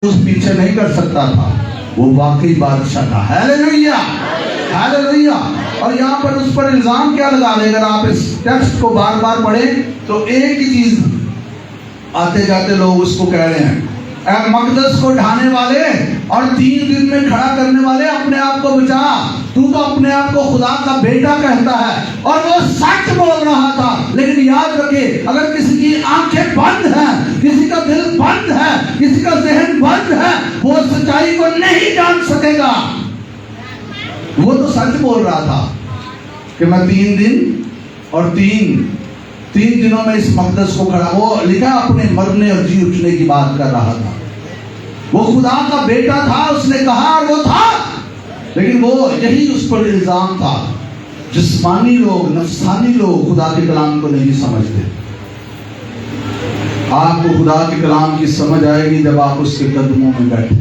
اس پیچھے نہیں کر سکتا تھا، وہ واقعی بادشاہ تھا۔ Hallelujah hallelujah. اور یہاں پر اس پر الزام کیا لگا رہے؟ اگر آپ اس ٹیکسٹ کو بار بار پڑھیں تو ایک ہی چیز آتے جاتے لوگ اس کو کہہ رہے ہیں، اے مقدس کو ڈھانے والے اور 3 دن میں کھڑا کرنے والے، اپنے آپ کو بچا، تو اپنے آپ کو خدا کا بیٹا کہتا ہے۔ اور وہ سچ بول رہا تھا، لیکن یاد رکھے اگر کسی کی آنکھیں بند ہیں، کسی کا دل بند ہے، کسی کا ذہن بند ہے، وہ سچائی کو نہیں جان سکے گا۔ وہ تو سچ بول رہا تھا کہ میں 3 دن اور 3 دنوں میں اس مقدس کو کھڑا، وہ لکھا اپنے مرنے اور جی اٹھنے کی بات کر رہا تھا۔ وہ خدا کا بیٹا تھا، اس نے کہا اور وہ تھا، لیکن وہ یہی اس پر الزام تھا۔ جسمانی لوگ، نفسانی لوگ خدا کے کلام کو نہیں سمجھتے۔ آپ کو خدا کے کلام کی سمجھ آئے گی جب آپ اس کے قدموں میں بیٹھے،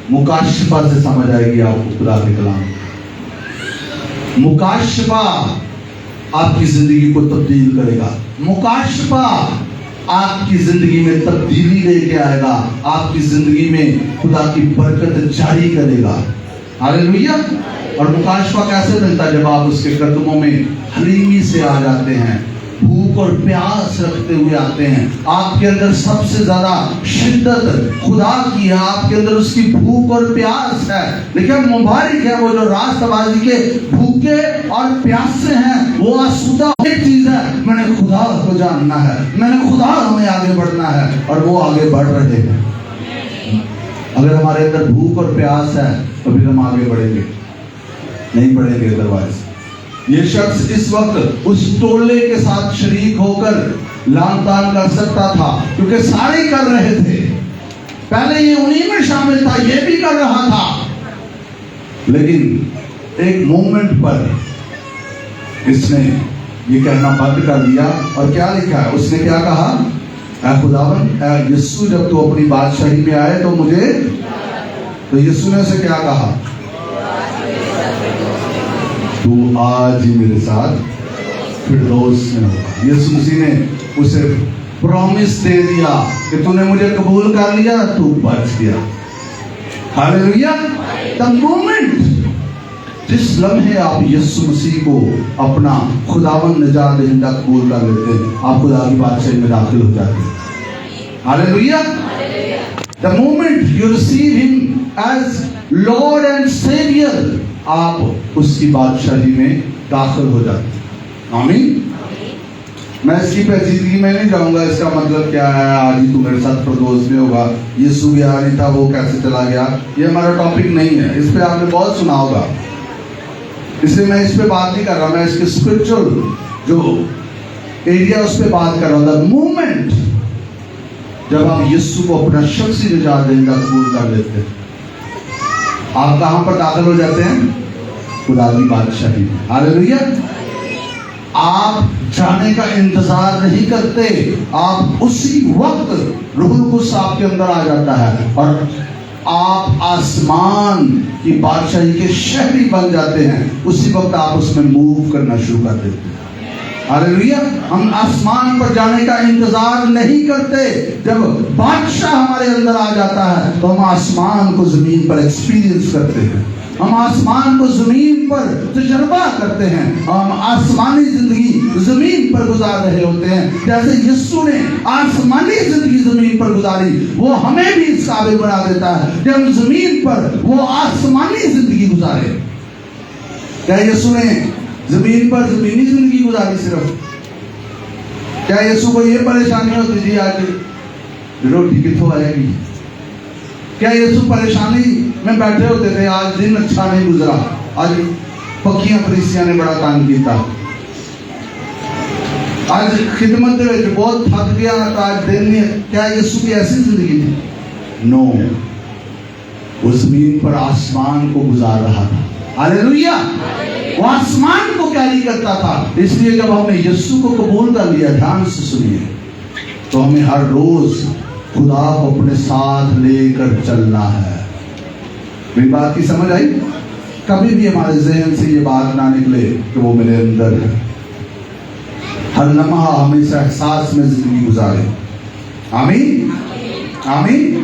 مکاشفہ سے سمجھ آئے گی آپ کو خدا کے کلام۔ مکاشفہ آپ کی زندگی کو تبدیل کرے گا، مکاشفہ آپ کی زندگی میں تبدیلی لے کے آئے گا، آپ کی زندگی میں خدا کی برکت جاری کرے گا۔ ہاللیلویا۔ اور مکاشفہ کیسے ملتا ہے؟ جب آپ اس کے قدموں میں حلیمی سے آ جاتے ہیں، بھوک اور پیاس رکھتے ہوئے آتے ہیں۔ آپ کے اندر سب سے زیادہ شدت خدا کی ہے، آپ کے اندر اس کی بھوک اور پیاس ہے۔ لیکن مبارک ہے وہ جو راست بازی کے بھوکے اور پیاسے ہیں، وہ آسودہ ایک چیز ہے، میں نے خدا کو جاننا ہے، میں نے خدا ہمیں آگے بڑھنا ہے، اور وہ آگے بڑھ رہے ہیں۔ اگر ہمارے اندر بھوک اور پیاس ہے تو پھر ہم آگے بڑھیں گے، نہیں بڑھیں گے ادروائز۔ یہ شخص اس وقت اس ٹولے کے ساتھ شریک ہو کر لان تان کر سکتا تھا، کیونکہ سارے کر رہے تھے، پہلے یہ انہی میں شامل تھا، یہ بھی کر رہا تھا، لیکن ایک مومنٹ پر اس نے یہ کہنا بند کر دیا۔ اور کیا لکھا ہے؟ اس نے کیا کہا؟ اے خداوند، اے یسوع، جب تو اپنی بادشاہی میں آئے تو مجھے، تو یسوع نے اسے کیا کہا؟ تو آج ہی میرے ساتھ فردوس میں ہوگا۔ یسوع مسیح نے اسے پرومس دے دیا کہ تو نے مجھے قبول کر لیا تو بچ گیا۔ ہاللیلویا۔ the moment، جس لمحے آپ یسوع مسیح کو اپنا خداوند نجات دہندہ قبول کر لیتے ہیں، آپ خدا کی بادشاہی میں داخل ہو جاتے ہیں۔ ہاللیلویا۔ the moment you receive him as Lord and Savior، آپ اس کی بادشاہی میں داخل ہو جاتے ہیں۔ آمین۔ میں اس کی پیچیدگی میں نہیں جاؤں گا، اس کا مطلب کیا ہے، آج ہی تو میرے ساتھ فردوس میں ہوگا، یسوع گیا نہیں تھا، وہ کیسے چلا گیا، یہ ہمارا ٹاپک نہیں ہے۔ اس پہ آپ نے بہت سنا ہوگا، اس لیے میں اس پہ بات نہیں کر رہا، میں اس کے اسپرچل جو ایریا اس پہ بات کر رہا ہوں۔ مومنٹ جب آپ یسوع کو اپنا شخصی نجات دہندہ قبول کر لیتے ہیں، آپ کہاں پر داخل ہو جاتے ہیں؟ خدا کی بادشاہی میں۔ ہاللیلویا۔ آپ جانے کا انتظار نہیں کرتے، آپ اسی وقت روح القدس آپ کے اندر آ جاتا ہے اور آپ آسمان کی بادشاہی کے شہری بن جاتے ہیں۔ اسی وقت آپ اس میں موو کرنا شروع کر دیتے ہیں۔ ہاللیلویا۔ ہم آسمان پر جانے کا انتظار نہیں کرتے، جب بادشاہ ہمارے اندر آ جاتا ہے تو ہم آسمان کو زمین پر ایکسپیرینس کرتے ہیں، ہم آسمان کو زمین پر تجربہ کرتے ہیں، ہم آسمانی زندگی زمین پر گزار رہے ہوتے ہیں۔ جیسے یسوع نے آسمانی زندگی زمین پر گزاری، وہ ہمیں بھی اس قابل بنا دیتا ہے کہ ہم زمین پر وہ آسمانی زندگی گزارے۔ کیا یسوع نے زمین پر زمینی زندگی گزاری صرف؟ کیا یسوع کو یہ پریشانی ہوتی تھی آج روٹی کتوں آئے گی؟ کیا یسوع پریشانی میں بیٹھے ہوتے تھے آج دن اچھا نہیں گزرا، آج پکیاں فریسیاں نے بڑا تنگ کیتا، آج خدمت دے وچ بہت تھک گیا تو آج دن نہیں؟ کیا یسوع کی ایسی زندگی تھی؟ نو، وہ زمین پر آسمان کو گزار رہا تھا۔ ہاللیلویا۔ وہ آسمان کو کیری کرتا تھا۔ اس لیے جب ہم نے یسوع کو قبول کر لیا، دھیان سے سنیے، تو ہمیں ہر روز خدا کو اپنے ساتھ لے کر چلنا ہے۔ میری بات کی سمجھ آئی؟ کبھی بھی ہمارے ذہن سے یہ بات نہ نکلے کہ وہ میرے اندر ہے۔ ہر لمحہ ہم اس احساس میں زندگی گزارے۔ آمین آمین۔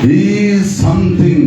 He is something,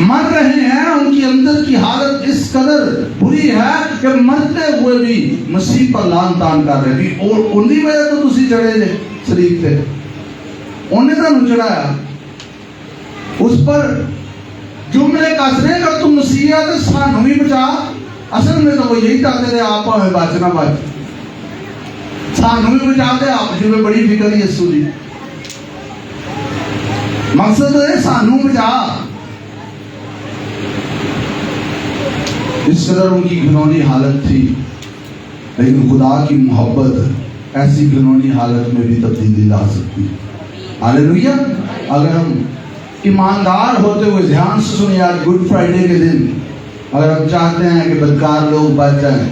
مر رہے ہیں، ان کی اندر کی حالت اس قدر بری ہے کہ مرتے ہوئے بھی مسیح پر لان تان کر رہے ہیں. اور انہی وجہ تو تسی چڑھے جے سلیب تے، انہیں تو چڑھایا. اس پر جملے کس رہے کہ تم مسیح ہے تو سانو بھی بچا. اصل میں تو وہ یہی چاہتے تھے آپ ہمیں بچ نہ بچ، سانو بھی بچا دے. آپ جی میں بڑی فکر یسوع دی، مقصد ہے سانو بچا. اس قدر ان کی گھنونی حالت تھی، لیکن خدا کی محبت ایسی گھنونی حالت میں بھی تبدیلی لا سکتی. ہاللیلویا. اگر ہم ایماندار ہوتے ہوئے، دھیان سے سنیں آج گڈ فرائیڈے کے دن، اگر ہم چاہتے ہیں کہ بدکار لوگ بچ جائیں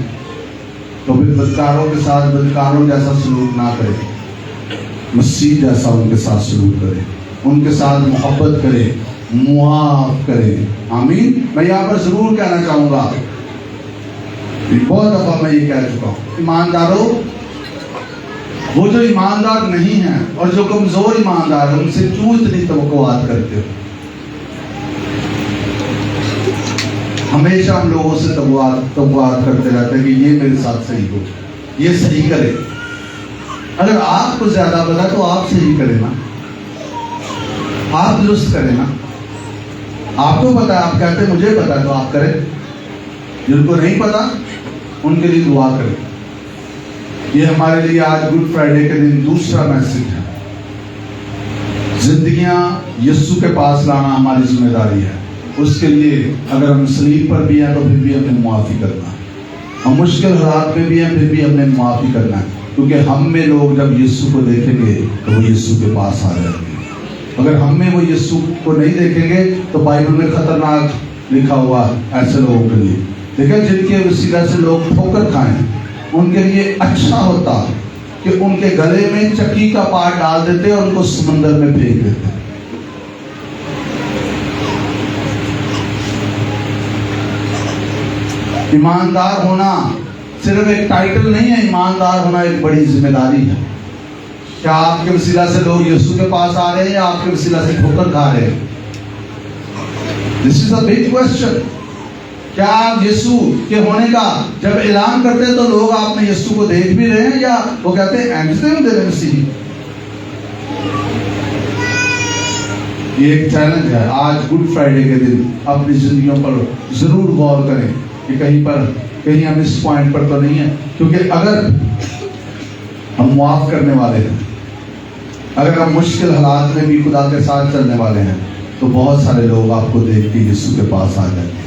تو پھر بدکاروں کے ساتھ بدکاروں جیسا سلوک نہ کرے، مسیح جیسا ان کے ساتھ سلوک کرے، ان کے ساتھ محبت کرے، معاف کرے. آمین. میں یہاں پر ضرور کہنا چاہوں گا، بہت دفعہ میں یہ کہہ چکا ہوں، ایمانداروں، وہ جو ایماندار نہیں ہیں اور جو کمزور ایماندار ہیں، ان سے کیوں اتنی توقعات کرتے ہو؟ ہمیشہ ہم لوگوں سے توقعات کرتے رہتے ہیں کہ یہ میرے ساتھ صحیح ہو، یہ صحیح کرے. اگر آپ کو زیادہ پتا تو آپ صحیح کرے نا، آپ درست کرے نا. آپ کو پتا ہے، آپ کہتے ہیں مجھے پتا ہے تو آپ کریں. جن کو نہیں پتا ان کے لیے دعا کریں. یہ ہمارے لیے آج گڈ فرائیڈے کے دن دوسرا میسج ہے. زندگیاں یسوع کے پاس لانا ہماری ذمہ داری ہے. اس کے لیے اگر ہم سلیب پر بھی ہیں تو پھر بھی ہمیں معافی کرنا ہے. ہم مشکل حالات میں بھی ہیں پھر بھی ہمیں معافی کرنا ہے، کیونکہ ہم میں لوگ جب یسوع کو دیکھیں گے تو وہ یسوع کے پاس آ جائیں گے. اگر ہم میں وہ یسوع کو نہیں دیکھیں گے تو بائبل میں خطرناک لکھا ہوا ایسے لوگوں کے لیے. دیکھیں جن کے وسیلہ سے لوگ ٹھوکر کھائیں، ان کے لیے اچھا ہوتا کہ ان کے گلے میں چکی کا پار ڈال دیتے اور ان کو سمندر میں پھینک دیتے. ایماندار ہونا صرف ایک ٹائٹل نہیں ہے، ایماندار ہونا ایک بڑی ذمہ داری ہے. کیا آپ کے وسیلہ سے لوگ یسوع کے پاس آ رہے ہیں یا آپ کے وسیلہ سے ٹھوکر کھا رہے ہیں؟ This is a big question. کیا آپ یسوع کے ہونے کا جب اعلان کرتے ہیں تو لوگ آپ میں یسوع کو دیکھ بھی رہے ہیں، یا وہ کہتے ہیں مسیح؟ یہ ایک چیلنج ہے. آج گڈ فرائیڈے کے دن اپنی زندگیوں پر ضرور غور کریں کہ کہیں ہم اس پوائنٹ پر تو نہیں ہیں. کیونکہ اگر ہم معاف کرنے والے ہیں، اگر ہم مشکل حالات میں بھی خدا کے ساتھ چلنے والے ہیں، تو بہت سارے لوگ آپ کو دیکھ کے یسوع کے پاس آ جائیں گے.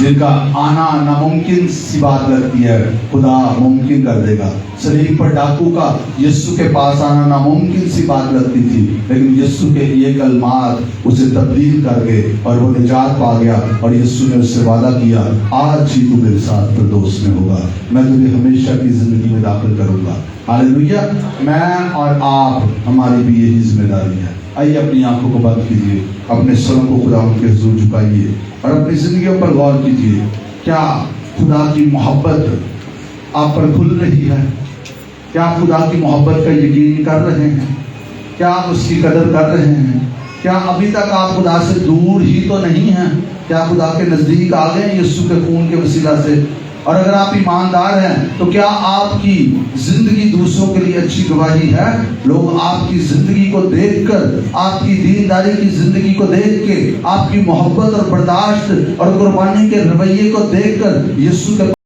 جن کا آنا ناممکن سی بات لگتی ہے، خدا ممکن کر دے گا. سلیب پر ڈاکو کا یسوع کے پاس آنا ناممکن سی بات لگتی تھی، لیکن یسوع کے یہ کلمات اسے تبدیل کر گئے اور وہ نجات پا گیا. اور یسوع نے اس سے وعدہ کیا، آج ہی تو میرے ساتھ فردوس میں ہوگا، میں تجھے ہمیشہ کی زندگی میں داخل کروں گا. ہاللیلویا. میں اور آپ، ہماری بھی یہی ذمہ داری ہے. آئیے اپنی آنکھوں کو بند کیجیے، اپنے سروں کو خدا کے حضور جھکائیے اور اپنی زندگیوں پر غور کیجیے. کیا خدا کی محبت آپ پر کھل رہی ہے؟ کیا آپ خدا کی محبت کا یقین کر رہے ہیں؟ کیا آپ اس کی قدر کر رہے ہیں؟ کیا ابھی تک آپ خدا سے دور ہی تو نہیں ہیں؟ کیا خدا کے نزدیک آ گئے ہیں یسوع کے خون کے وسیلہ سے؟ اور اگر آپ ایماندار ہیں تو کیا آپ کی زندگی دوسروں کے لیے اچھی گواہی ہے؟ لوگ آپ کی زندگی کو دیکھ کر، آپ کی دینداری کی زندگی کو دیکھ کے، آپ کی محبت اور برداشت اور قربانی کے رویے کو دیکھ کر یسوع کے